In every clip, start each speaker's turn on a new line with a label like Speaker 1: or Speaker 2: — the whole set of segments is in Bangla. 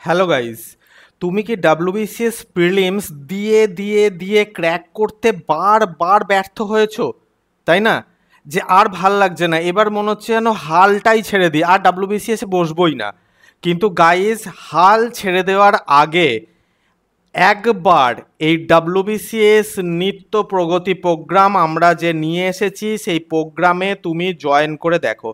Speaker 1: হ্যালো গাইস, তুমি কি ডাব্লিউবিসিএস প্রিলিমস দিয়ে দিয়ে দিয়ে ক্র্যাক করতে বারবার ব্যর্থ হয়েছো, তাই না? যে আর ভাল লাগছে না, এবার মনে হচ্ছে যেন হালটাই ছেড়ে দিই, আর ডাব্লিউবিসিএসে বসবই না। কিন্তু গাইস, হাল ছেড়ে দেওয়ার আগে একবার এই ডাব্লিউবিসিএস নিত্য প্রগতি প্রোগ্রাম আমরা যে নিয়ে এসেছি সেই প্রোগ্রামে তুমি জয়েন করে দেখো।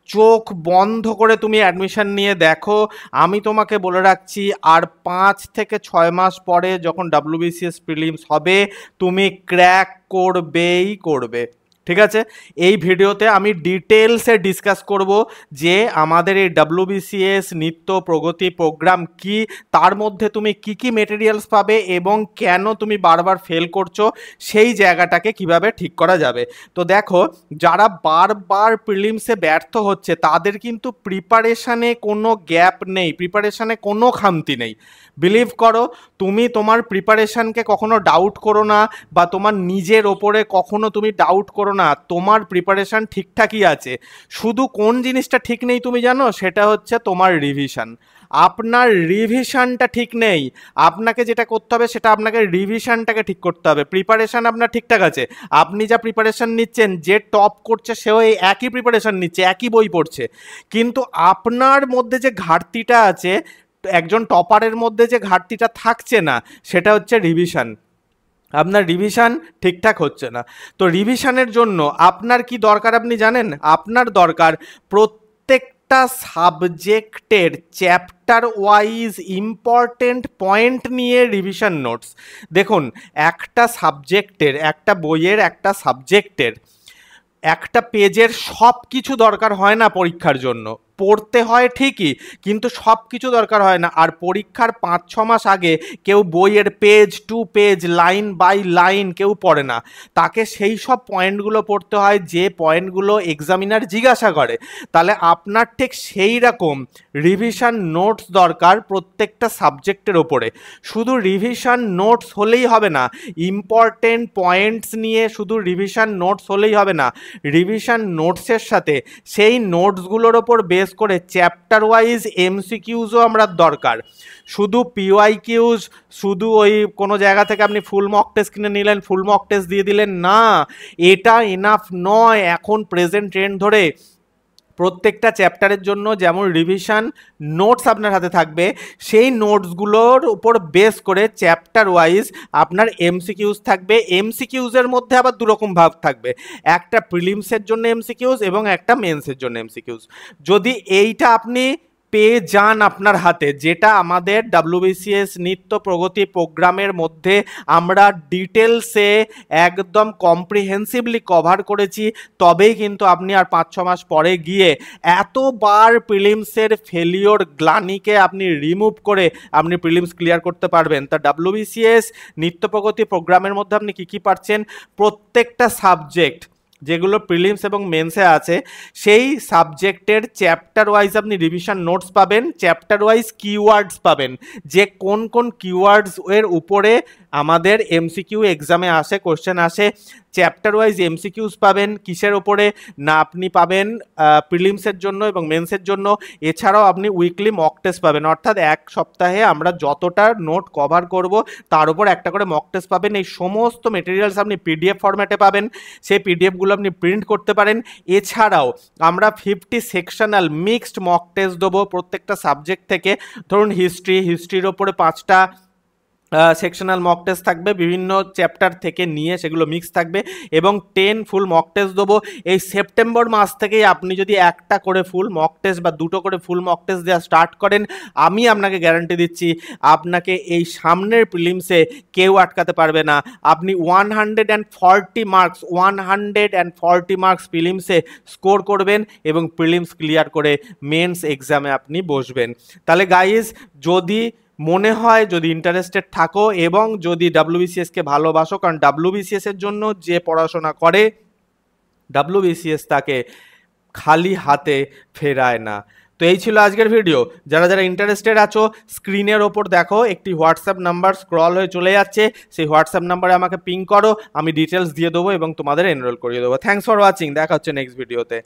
Speaker 1: চোখ বন্ধ করে তুমি অ্যাডমিশন নিয়ে দেখো। আমি তোমাকে বলে রাখছি, আর 5 থেকে 6 মাস পরে যখন ডাব্লিউবিসিএস প্রিলিমস হবে, তুমি ক্র্যাক করবেই করবে। ঠিক আছে, এই ভিডিওতে আমি ডিটেলসে ডিসকাস করব যে আমাদের এই ডাব্লিউবিসিএস নিত্য প্রগতি প্রোগ্রাম কি, তার মধ্যে তুমি কি কি মেটেরিয়ালস পাবে এবং কেন তুমি বারবার ফেল করছো, সেই জায়গাটাকে কিভাবে ঠিক করা যাবে। তো দেখো, যারা বারবার প্রিলিমসে ব্যর্থ হচ্ছে তাদের কিন্তু প্রিপারেশানে কোনো গ্যাপ নেই, প্রিপারেশানে কোনো খামতি নেই। বিলিভ করো, তুমি তোমার প্রিপারেশানকে কখনো ডাউট করো না, বা তোমার নিজের ওপরে কখনো তুমি ডাউট করো না। তোমার প্রিপারেশান ঠিকঠাকই আছে। শুধু কোন জিনিসটা ঠিক নেই তুমি জানো, সেটা হচ্ছে তোমার রিভিশন। আপনার রিভিশনটা ঠিক নেই। আপনাকে যেটা করতে হবে সেটা আপনাকে রিভিশনটাকে ঠিক করতে হবে। প্রিপারেশান আপনার ঠিকঠাক আছে, আপনি যা প্রিপারেশান নিচ্ছেন, যে টপ করছে সেও এই একই প্রিপারেশান নিচ্ছে, একই বই পড়ছে, কিন্তু আপনার মধ্যে যে ঘাটতিটা আছে, একজন টপারের মধ্যে যে ঘাটতিটা থাকছে না, সেটা হচ্ছে রিভিশন। আপনার রিভিশন ঠিকঠাক হচ্ছে না। তো রিভিশনের জন্য আপনার কি দরকার আপনি জানেন? আপনার দরকার প্রত্যেকটা সাবজেক্টের চ্যাপ্টার ওয়াইজ ইম্পর্টেন্ট পয়েন্ট নিয়ে রিভিশন নোটস। দেখুন, একটা সাবজেক্টের, একটা বইয়ের, একটা সাবজেক্টের একটা পেজের সব কিছু দরকার হয় না পরীক্ষার জন্য। পড়তে হয় ঠিকই, কিন্তু সব কিছু দরকার হয় না। আর পরীক্ষার 5-6 মাস আগে কেউ বইয়ের page to page, line by line কেউ পড়ে না। তাকে সেই সব পয়েন্টগুলো পড়তে হয় যে পয়েন্টগুলো এক্সামিনার জিজ্ঞাসা করে। তাহলে আপনার ঠিক সেই রকম রিভিশন নোটস দরকার প্রত্যেকটা সাবজেক্টের ওপরে। শুধু রিভিশন নোটস হলেই হবে না, ইম্পর্টেন্ট পয়েন্টস নিয়ে শুধু রিভিশন নোটস হলেই হবে না। রিভিশন নোটসের সাথে সেই নোটসগুলোর ওপর বেস করে চ্যাপ্টার ওয়াইজ এমসিকিউজও আমরা দরকার। শুধু পিওয়াইকিউজ, শুধু ওই কোনো জায়গা থেকে আপনি ফুল মক টেস্ট কিনে নিলেন, ফুল মক টেস্ট দিয়ে দিলেন না, এটা এনাফ নয়। এখন প্রেজেন্ট ট্রেন্ড ধরে প্রত্যেকটা চ্যাপ্টারের জন্য যেমন রিভিশন নোটস আপনার হাতে থাকবে, সেই নোটসগুলোর উপর বেস করে চ্যাপ্টার ওয়াইজ আপনার এমসিকিউজ থাকবে। এমসিকিউজের মধ্যে আবার দুরকম ভাগ থাকবে, একটা প্রিলিমসের জন্য এমসিকিউজ এবং একটা মেন্সের জন্য এমসিকিউজ। যদি এইটা আপনি পেয়ে যান আপনার হাতে, যেটা আমাদের ডাব্লিউবিসিএস নিত্য প্রগতি প্রোগ্রামের মধ্যে আমরা ডিটেলসে একদম কম্প্রিহেন্সিভলি কভার করেছি, তবেই কিন্তু আপনি আর 5-6 মাস পরে গিয়ে এতবার প্রিলিমসের ফেলিওর গ্লানিকে আপনি রিমুভ করে আপনি প্রিলিমস ক্লিয়ার করতে পারবেন। তা ডাব্লিউবিসিএস নিত্য প্রগতি প্রোগ্রামের মধ্যে আপনি কী কী পাচ্ছেন? প্রত্যেকটা সাবজেক্ট যেগুলো প্রিলিমস এবং মেন্সে আছে, সেই সাবজেক্টের চ্যাপ্টার ওয়াইজ আপনি রিভিশন নোটস পাবেন, চ্যাপ্টার ওয়াইজ কিওয়ার্ডস পাবেন, যে কোন কোন কিওয়ার্ডস এর উপরে আমাদের এমসিকিউ এক্সামে আসে, কোশ্চেন আসে। চ্যাপ্টার ওয়াইজ এমসিকিউস পাবেন কিসের ওপরে না, আপনি পাবেন প্রিলিমসের জন্য এবং মেন্সের জন্য। এছাড়াও আপনি উইকলি মক টেস্ট পাবেন, অর্থাৎ এক সপ্তাহে আমরা যতটা নোট কভার করব তার উপর একটা করে মক টেস্ট পাবেন। এই সমস্ত মেটেরিয়ালস আপনি পিডিএফ ফরম্যাটে পাবেন, সেই পিডিএফগুলো আপনি প্রিন্ট করতে পারেন। এছাড়াও আমরা 50 সেকশনাল মিক্সড মক টেস্ট দেবো প্রত্যেকটা সাবজেক্ট থেকে। ধরুন হিস্ট্রির ওপরে 5টা সেকশনাল মক টেস্ট থাকবে, বিভিন্ন চ্যাপ্টার থেকে নিয়ে সেগুলো মিক্স থাকবে, এবং 10 ফুল মক টেস্ট দেবো। এই সেপ্টেম্বর মাস থেকেই আপনি যদি একটা করে ফুল মক টেস্ট বা দুটো করে ফুল মক টেস্ট দেওয়া স্টার্ট করেন, আমি আপনাকে গ্যারান্টি দিচ্ছি আপনাকে এই সামনের প্রিলিমসে কেউ আটকাতে পারবে না। আপনি 140 মার্কস প্রিলিমসে স্কোর করবেন এবং প্রিলিমস ক্লিয়ার করে মেন্স এক্সামে আপনি বসবেন। তাহলে গাইজ, যদি মনে হয়, যদি ইন্টারেস্টেড থাকো এবং যদি ডাব্লিউবিসিএসকে ভালোবাসো, কারণ ডাব্লিউবিসিএসের জন্য যে পড়াশোনা করে ডাব্লিউবিসিএস তাকে খালি হাতে ফেরায় না। তো এই ছিল আজকের ভিডিও। যারা যারা ইন্টারেস্টেড আছো, স্ক্রিনের ওপর দেখো একটি হোয়াটসঅ্যাপ নাম্বার স্ক্রল হয়ে চলে যাচ্ছে, সেই হোয়াটসঅ্যাপ নাম্বারে আমাকে পিং করো, আমি ডিটেলস দিয়ে দেবো এবং তোমাদের এনরোল করিয়ে দেবো। থ্যাংকস ফর ওয়াচিং, দেখা হচ্ছে নেক্সট ভিডিওতে।